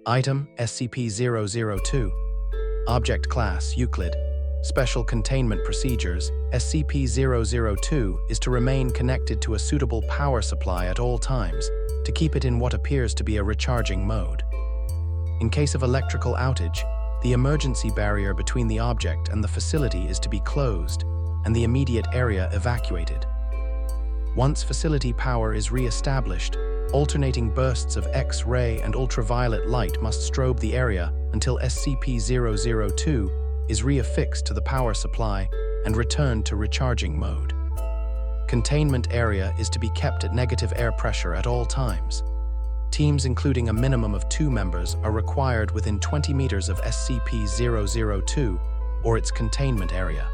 Item SCP-002. Object Class Euclid. Special Containment Procedures. SCP-002 is to remain connected to a suitable power supply at all times, to keep it in what appears to be a recharging mode. In case of electrical outage, the emergency barrier between the object and the facility is to be closed, and the immediate area evacuated. Once facility power is re-established, alternating bursts of X-ray and ultraviolet light must strobe the area until SCP-002 is reaffixed to the power supply and returned to recharging mode. Containment area is to be kept at negative air pressure at all times. Teams including a minimum of 2 members are required within 20 meters of SCP-002 or its containment area.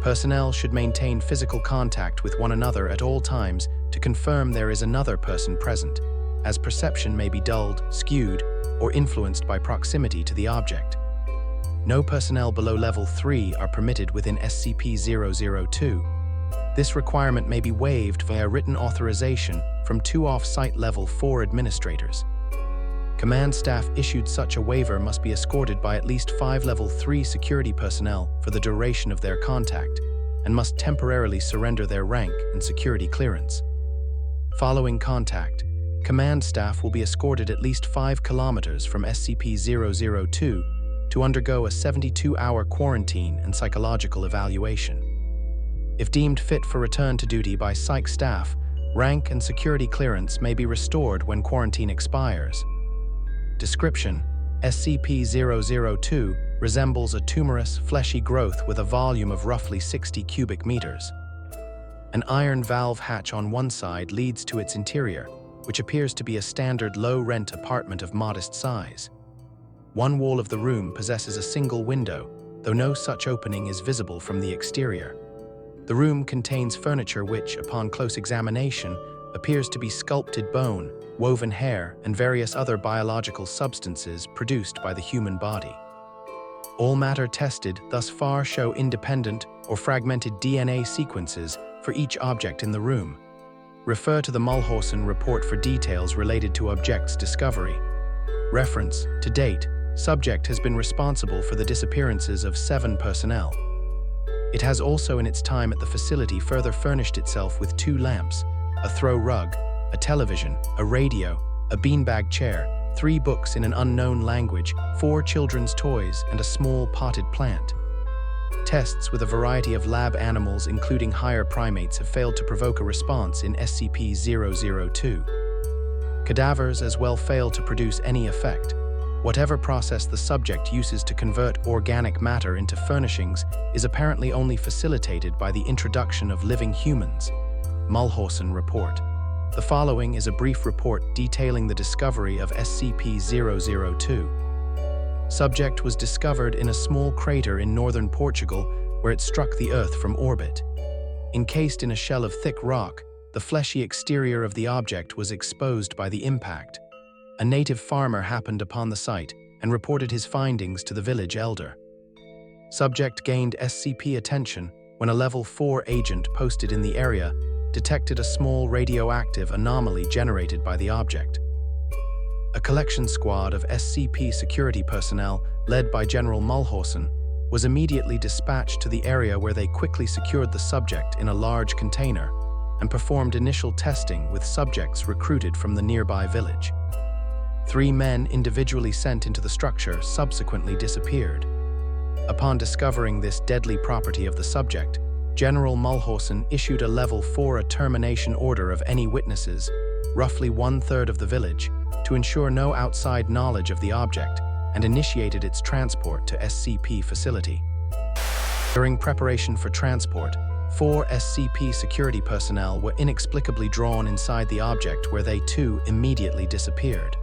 Personnel should maintain physical contact with one another at all times to confirm there is another person present, as perception may be dulled, skewed, or influenced by proximity to the object. No personnel below Level 3 are permitted within SCP-002. This requirement may be waived via written authorization from 2 off-site Level 4 administrators. Command staff issued such a waiver must be escorted by at least 5 Level 3 security personnel for the duration of their contact, and must temporarily surrender their rank and security clearance. Following contact, command staff will be escorted at least 5 kilometers from SCP-002 to undergo a 72-hour quarantine and psychological evaluation. If deemed fit for return to duty by psych staff, rank and security clearance may be restored when quarantine expires. Description: SCP-002 resembles a tumorous, fleshy growth with a volume of roughly 60 cubic meters. An iron valve hatch on one side leads to its interior, which appears to be a standard low-rent apartment of modest size. One wall of the room possesses a single window, though no such opening is visible from the exterior. The room contains furniture which, upon close examination, appears to be sculpted bone, woven hair, and various other biological substances produced by the human body. All matter tested thus far show independent or fragmented DNA sequences for each object in the room. Refer to the Mulhausen report for details related to object's discovery. Reference: to date, subject has been responsible for the disappearances of 7 personnel. It has also in its time at the facility further furnished itself with 2 lamps, a throw rug, a television, a radio, a beanbag chair, 3 books in an unknown language, 4 children's toys, and a small potted plant. Tests with a variety of lab animals, including higher primates, have failed to provoke a response in SCP-002. Cadavers as well fail to produce any effect. Whatever process the subject uses to convert organic matter into furnishings is apparently only facilitated by the introduction of living humans. Mulhausen Report. The following is a brief report detailing the discovery of SCP-002. Subject was discovered in a small crater in northern Portugal where it struck the Earth from orbit. Encased in a shell of thick rock, the fleshy exterior of the object was exposed by the impact. A native farmer happened upon the site and reported his findings to the village elder. Subject gained SCP attention when a Level 4 agent posted in the area detected a small radioactive anomaly generated by the object. A collection squad of SCP security personnel, led by General Mulhausen, was immediately dispatched to the area where they quickly secured the subject in a large container and performed initial testing with subjects recruited from the nearby village. 3 men individually sent into the structure subsequently disappeared. Upon discovering this deadly property of the subject, General Mulhausen issued a Level 4 termination order of any witnesses, roughly 1/3 of the village, to ensure no outside knowledge of the object, and initiated its transport to SCP facility. During preparation for transport, 4 SCP security personnel were inexplicably drawn inside the object where they too immediately disappeared.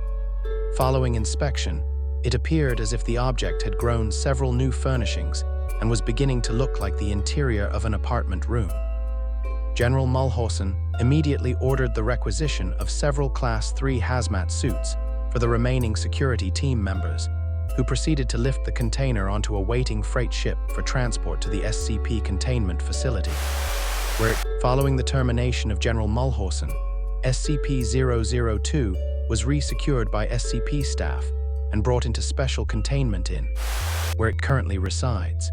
Following inspection, it appeared as if the object had grown several new furnishings and was beginning to look like the interior of an apartment room. General Mulhausen immediately ordered the requisition of several Class 3 hazmat suits for the remaining security team members, who proceeded to lift the container onto a waiting freight ship for transport to the SCP containment facility, where, following the termination of General Mulhausen, SCP-002 was re-secured by SCP staff and brought into special containment where it currently resides.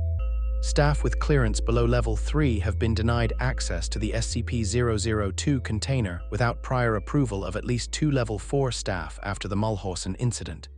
Staff with clearance below Level 3 have been denied access to the SCP-002 container without prior approval of at least 2 Level 4 staff after the Mulhausen incident.